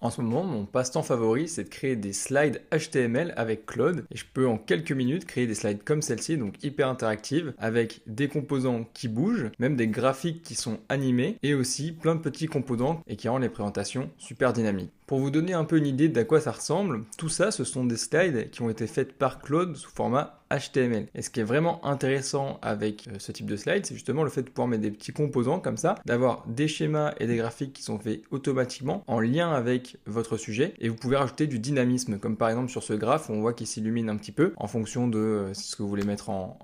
En ce moment, mon passe-temps favori, c'est de créer des slides HTML avec Claude. Et je peux en quelques minutes créer des slides comme celle-ci, donc hyper interactives, avec des composants qui bougent, même des graphiques qui sont animés, et aussi plein de petits composants et qui rendent les présentations super dynamiques. Pour vous donner un peu une idée d'à quoi ça ressemble, tout ça, ce sont des slides qui ont été faits par Claude sous format HTML. Et ce qui est vraiment intéressant avec ce type de slide, c'est justement le fait de pouvoir mettre des petits composants comme ça, d'avoir des schémas et des graphiques qui sont faits automatiquement en lien avec votre sujet, et vous pouvez rajouter du dynamisme, comme par exemple sur ce graphe, on voit qu'il s'illumine un petit peu en fonction de ce que vous voulez mettre en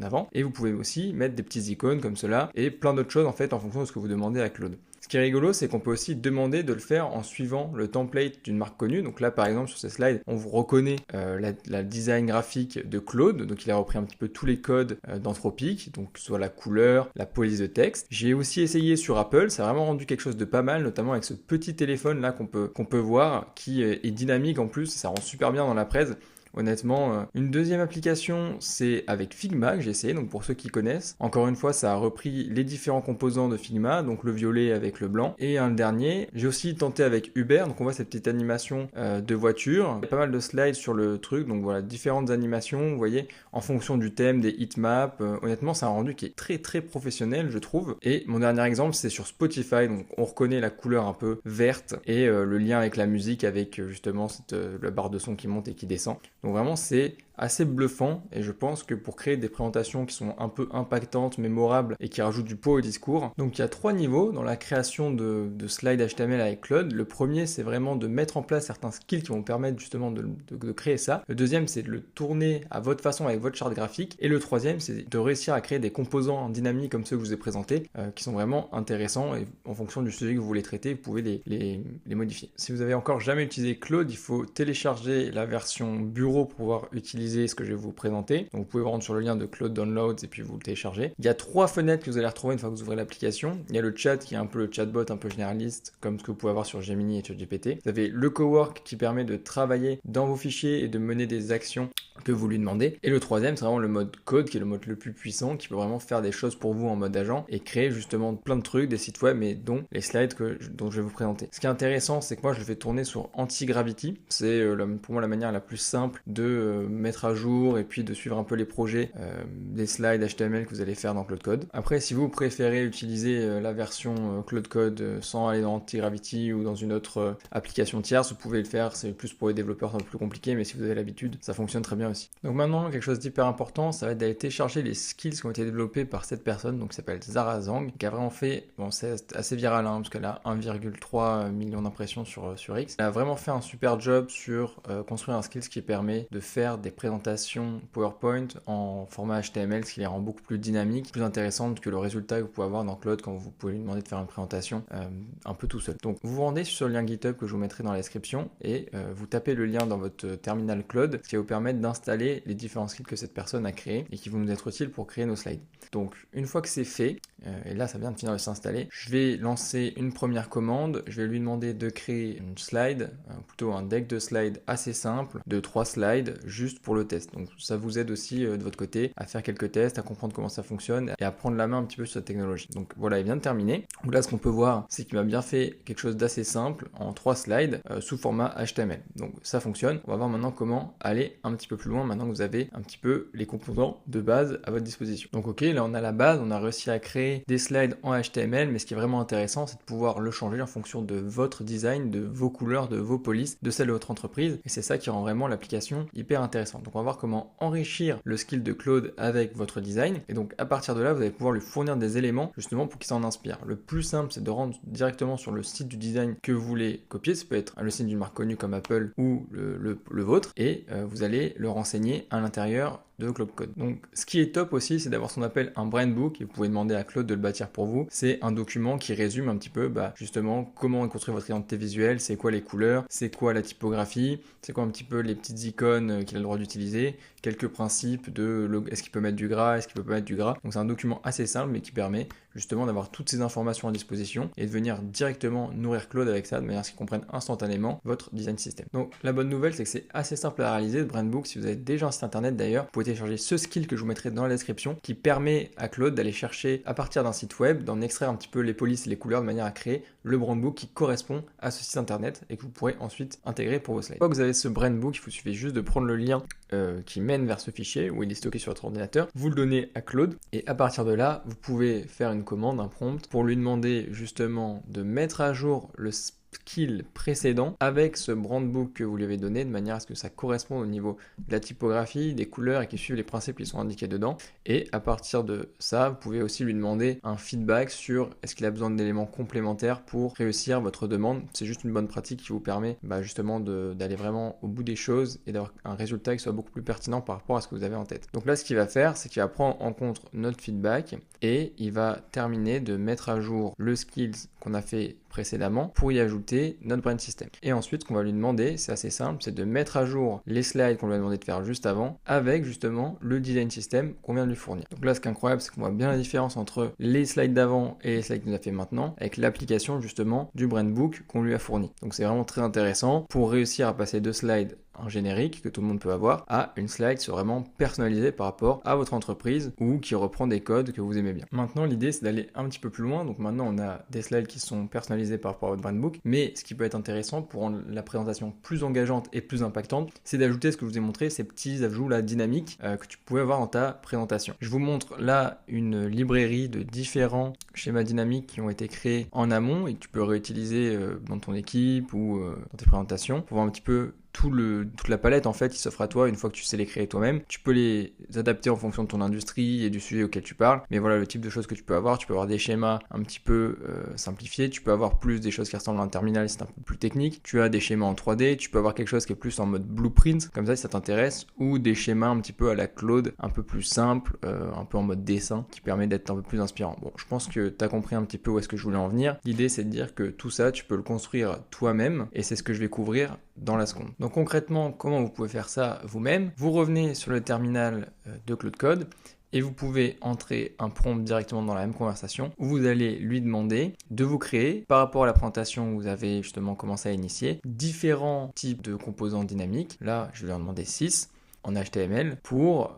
avant, et vous pouvez aussi mettre des petites icônes comme cela, et plein d'autres choses en fait en fonction de ce que vous demandez à Claude. Ce qui est rigolo, c'est qu'on peut aussi demander de le faire en suivant le template d'une marque connue. Donc là, par exemple, sur ces slides, on vous reconnaît la design graphique de Claude. Donc il a repris un petit peu tous les codes d'Anthropic, donc soit la couleur, la police de texte. J'ai aussi essayé sur Apple, ça a vraiment rendu quelque chose de pas mal, notamment avec ce petit téléphone là qu'on peut voir, qui est dynamique en plus, ça rend super bien dans la presse. Honnêtement, une deuxième application, c'est avec Figma que j'ai essayé, donc pour ceux qui connaissent. Encore une fois, ça a repris les différents composants de Figma, donc le violet avec le blanc. Et un dernier, j'ai aussi tenté avec Uber, donc on voit cette petite animation de voiture. Il y a pas mal de slides sur le truc, donc voilà, différentes animations, vous voyez, en fonction du thème, des heatmaps. Honnêtement, c'est un rendu qui est très très professionnel, je trouve. Et mon dernier exemple, c'est sur Spotify, donc on reconnaît la couleur un peu verte et le lien avec la musique, avec justement la barre de son qui monte et qui descend. Donc vraiment, c'est assez bluffant et je pense que pour créer des présentations qui sont un peu impactantes, mémorables et qui rajoutent du poids au discours. Donc il y a 3 niveaux dans la création de slides HTML avec Claude. Le premier, c'est vraiment de mettre en place certains skills qui vont permettre justement de créer ça. Le deuxième, c'est de le tourner à votre façon avec votre charte graphique. Et le troisième, c'est de réussir à créer des composants dynamiques comme ceux que je vous ai présentés, qui sont vraiment intéressants et en fonction du sujet que vous voulez traiter, vous pouvez les modifier. Si vous avez encore jamais utilisé Claude, il faut télécharger la version bureau pour pouvoir utiliser ce que je vais vous présenter. Donc vous pouvez vous rendre sur le lien de Claude Downloads et puis vous le téléchargez. Il y a 3 fenêtres que vous allez retrouver une fois que vous ouvrez l'application. Il y a le chat qui est un peu le chatbot un peu généraliste comme ce que vous pouvez avoir sur Gemini et ChatGPT. Vous avez le cowork qui permet de travailler dans vos fichiers et de mener des actions que vous lui demandez. Et le troisième, c'est vraiment le mode code qui est le mode le plus puissant qui peut vraiment faire des choses pour vous en mode agent et créer justement plein de trucs, des sites web, mais dont les slides dont je vais vous présenter. Ce qui est intéressant, c'est que moi je le fais tourner sur Anti-Gravity. C'est pour moi la manière la plus simple de mettre à jour et puis de suivre un peu les projets des slides HTML que vous allez faire dans Claude Code. Après, si vous préférez utiliser la version Claude Code sans aller dans Anti-Gravity ou dans une autre application tierce, vous pouvez le faire. C'est plus pour les développeurs, c'est un peu plus compliqué, mais si vous avez l'habitude, ça fonctionne très bien aussi. Donc maintenant, quelque chose d'hyper important, ça va être d'aller télécharger les skills qui ont été développés par cette personne, donc qui s'appelle Zara Zhang, qui a vraiment fait, bon c'est assez viral parce qu'elle a 1,3 million d'impressions sur X. Elle a vraiment fait un super job sur construire un skills qui permet de faire des présentations PowerPoint en format HTML, ce qui les rend beaucoup plus dynamiques, plus intéressantes que le résultat que vous pouvez avoir dans Claude quand vous pouvez lui demander de faire une présentation un peu tout seul. Donc vous vous rendez sur le lien GitHub que je vous mettrai dans la description et vous tapez le lien dans votre terminal Claude, ce qui va vous permettre d'installer les différents skills que cette personne a créés et qui vont nous être utiles pour créer nos slides. Donc une fois que c'est fait, et là ça vient de finir de s'installer, je vais lancer une première commande, je vais lui demander de créer une slide, plutôt un deck de slides assez simple, de 3 slides, juste pour le test. Donc ça vous aide aussi de votre côté à faire quelques tests, à comprendre comment ça fonctionne et à prendre la main un petit peu sur la technologie. Donc voilà, il vient de terminer. Donc là ce qu'on peut voir, c'est qu'il m'a bien fait quelque chose d'assez simple en 3 slides sous format HTML. Donc ça fonctionne. On va voir maintenant comment aller un petit peu plus loin maintenant que vous avez un petit peu les composants de base à votre disposition. Donc ok, là on a la base, on a réussi à créer des slides en HTML, mais ce qui est vraiment intéressant, c'est de pouvoir le changer en fonction de votre design, de vos couleurs, de vos polices, de celle de votre entreprise, et c'est ça qui rend vraiment l'application hyper intéressante. Donc on va voir comment enrichir le skill de Claude avec votre design, et donc à partir de là, vous allez pouvoir lui fournir des éléments justement pour qu'il s'en inspire. Le plus simple, c'est de rendre directement sur le site du design que vous voulez copier, ça peut être le site d'une marque connue comme Apple ou le vôtre, et vous allez le renseigner à l'intérieur de Claude Code. Donc ce qui est top aussi, c'est d'avoir ce qu'on appelle un brand book, et vous pouvez demander à Claude de le bâtir pour vous. C'est un document qui résume un petit peu justement comment construire votre identité visuelle, c'est quoi les couleurs, c'est quoi la typographie, c'est quoi un petit peu les petites icônes qu'il a le droit d'utiliser, quelques principes de est-ce qu'il peut mettre du gras, est-ce qu'il peut pas mettre du gras. Donc c'est un document assez simple mais qui permet justement d'avoir toutes ces informations à disposition et de venir directement nourrir Claude avec ça de manière à ce qu'il comprenne instantanément votre design system. Donc la bonne nouvelle, c'est que c'est assez simple à réaliser, ce brand book. Si vous avez déjà un site internet d'ailleurs, vous pouvez télécharger ce skill que je vous mettrai dans la description qui permet à Claude d'aller chercher à partir d'un site web, d'en extraire un petit peu les polices et les couleurs de manière à créer le brandbook qui correspond à ce site internet et que vous pourrez ensuite intégrer pour vos slides. Une fois que vous avez ce brandbook, il vous suffit juste de prendre le lien qui mène vers ce fichier où il est stocké sur votre ordinateur, vous le donnez à Claude et à partir de là, vous pouvez faire une commande, un prompt pour lui demander justement de mettre à jour le skill précédent avec ce brandbook que vous lui avez donné de manière à ce que ça corresponde au niveau de la typographie, des couleurs et qui suivent les principes qui sont indiqués dedans. Et à partir de ça, vous pouvez aussi lui demander un feedback sur est-ce qu'il a besoin d'éléments complémentaires pour réussir votre demande. C'est juste une bonne pratique qui vous permet justement d'aller vraiment au bout des choses et d'avoir un résultat qui soit beaucoup plus pertinent par rapport à ce que vous avez en tête. Donc là, ce qu'il va faire, c'est qu'il va prendre en compte notre feedback et il va terminer de mettre à jour le skills qu'on a fait précédemment pour y ajouter notre brand system. Et ensuite, ce qu'on va lui demander, c'est assez simple, c'est de mettre à jour les slides qu'on lui a demandé de faire juste avant avec justement le design system qu'on vient de lui fournir. Donc là, ce qui est incroyable, c'est qu'on voit bien la différence entre les slides d'avant et les slides qu'il nous a fait maintenant avec l'application justement du brandbook qu'on lui a fourni. Donc c'est vraiment très intéressant pour réussir à passer de slides un générique que tout le monde peut avoir à une slide qui soit vraiment personnalisée par rapport à votre entreprise ou qui reprend des codes que vous aimez bien. Maintenant, l'idée, c'est d'aller un petit peu plus loin. Donc maintenant, on a des slides qui sont personnalisés par rapport à votre brandbook, mais ce qui peut être intéressant pour rendre la présentation plus engageante et plus impactante, c'est d'ajouter ce que je vous ai montré, ces petits ajouts là dynamiques que tu pouvais avoir dans ta présentation. Je vous montre là une librairie de différents schémas dynamiques qui ont été créés en amont et que tu peux réutiliser dans ton équipe ou dans tes présentations pour voir un petit peu toute la palette en fait qui s'offre à toi une fois que tu sais les créer toi-même. Tu peux les adapter en fonction de ton industrie et du sujet auquel tu parles, mais voilà le type de choses que tu peux avoir des schémas un petit peu simplifiés, tu peux avoir plus des choses qui ressemblent à un terminal si c'est un peu plus technique, tu as des schémas en 3D, tu peux avoir quelque chose qui est plus en mode blueprint, comme ça si ça t'intéresse, ou des schémas un petit peu à la Claude, un peu plus simple, un peu en mode dessin, qui permet d'être un peu plus inspirant. Bon, je pense que tu as compris un petit peu où est-ce que je voulais en venir. L'idée c'est de dire que tout ça, tu peux le construire toi-même, et c'est ce que je vais couvrir dans la seconde. Donc concrètement, comment vous pouvez faire ça vous-même? Vous revenez sur le terminal de Claude Code et vous pouvez entrer un prompt directement dans la même conversation où vous allez lui demander de vous créer, par rapport à la présentation où vous avez justement commencé à initier, différents types de composants dynamiques. Là, je vais en demander 6 en HTML pour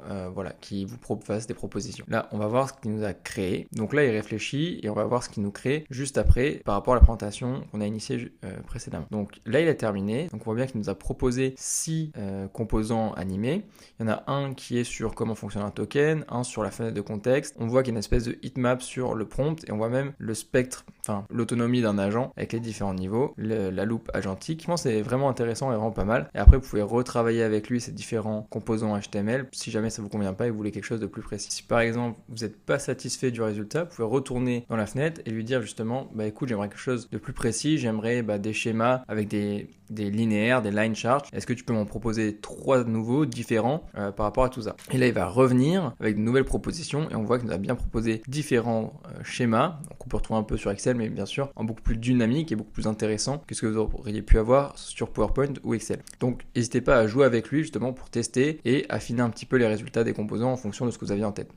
qui vous fasse des propositions. Là, on va voir ce qu'il nous a créé. Donc là, il réfléchit et on va voir ce qu'il nous crée juste après par rapport à la présentation qu'on a initiée précédemment. Donc là, il a terminé. Donc on voit bien qu'il nous a proposé 6 composants animés. Il y en a un qui est sur comment fonctionne un token, un sur la fenêtre de contexte. On voit qu'il y a une espèce de heatmap sur le prompt et on voit même le spectre, enfin l'autonomie d'un agent avec les différents niveaux, la loupe agentique. Je pense que c'est vraiment intéressant et vraiment pas mal. Et après, vous pouvez retravailler avec lui ces différents composants HTML si jamais ça vous convient pas et vous voulez quelque chose de plus précis. Si par exemple vous n'êtes pas satisfait du résultat, vous pouvez retourner dans la fenêtre et lui dire justement écoute, j'aimerais quelque chose de plus précis, j'aimerais des schémas avec des linéaires, des line charts. Est-ce que tu peux m'en proposer 3 nouveaux différents par rapport à tout ça? Et là il va revenir avec de nouvelles propositions et on voit qu'il nous a bien proposé différents schémas. Donc on peut retrouver un peu sur Excel, mais bien sûr en beaucoup plus dynamique et beaucoup plus intéressant que ce que vous auriez pu avoir sur PowerPoint ou Excel. Donc n'hésitez pas à jouer avec lui justement pour tester et affiner un petit peu les résultats des composants en fonction de ce que vous aviez en tête.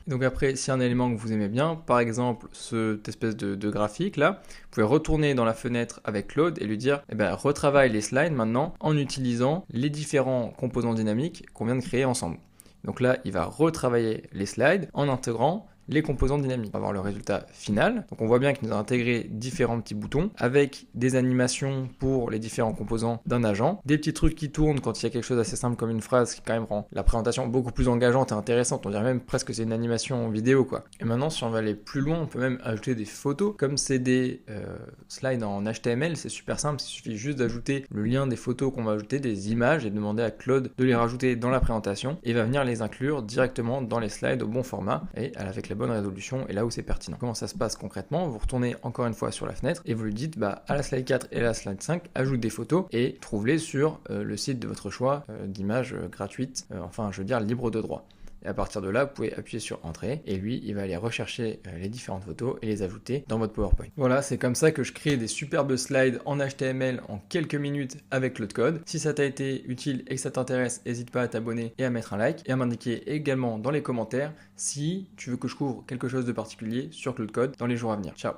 Donc après, si un élément que vous aimez bien, par exemple cette espèce de graphique là, vous pouvez retourner dans la fenêtre avec Claude et lui dire retravaille les slides maintenant en utilisant les différents composants dynamiques qu'on vient de créer ensemble. Donc là, il va retravailler les slides en intégrant les composants dynamiques. On va voir le résultat final. Donc on voit bien qu'il nous a intégré différents petits boutons avec des animations pour les différents composants d'un agent, des petits trucs qui tournent quand il y a quelque chose d'assez simple comme une phrase qui quand même rend la présentation beaucoup plus engageante et intéressante. On dirait même presque que c'est une animation vidéo quoi. Et maintenant si on va aller plus loin, on peut même ajouter des photos. Comme c'est des slides en HTML, c'est super simple, il suffit juste d'ajouter le lien des photos qu'on va ajouter, des images et demander à Claude de les rajouter dans la présentation et il va venir les inclure directement dans les slides au bon format et avec la bonne résolution et là où c'est pertinent. Comment ça se passe concrètement? Vous retournez encore une fois sur la fenêtre et vous lui dites à la slide 4 et à la slide 5, ajoute des photos et trouve-les sur le site de votre choix d'images gratuites, libres de droit. Et à partir de là, vous pouvez appuyer sur Entrée et lui, il va aller rechercher les différentes photos et les ajouter dans votre PowerPoint. Voilà, c'est comme ça que je crée des superbes slides en HTML en quelques minutes avec Claude Code. Si ça t'a été utile et que ça t'intéresse, n'hésite pas à t'abonner et à mettre un like et à m'indiquer également dans les commentaires si tu veux que je couvre quelque chose de particulier sur Claude Code dans les jours à venir. Ciao!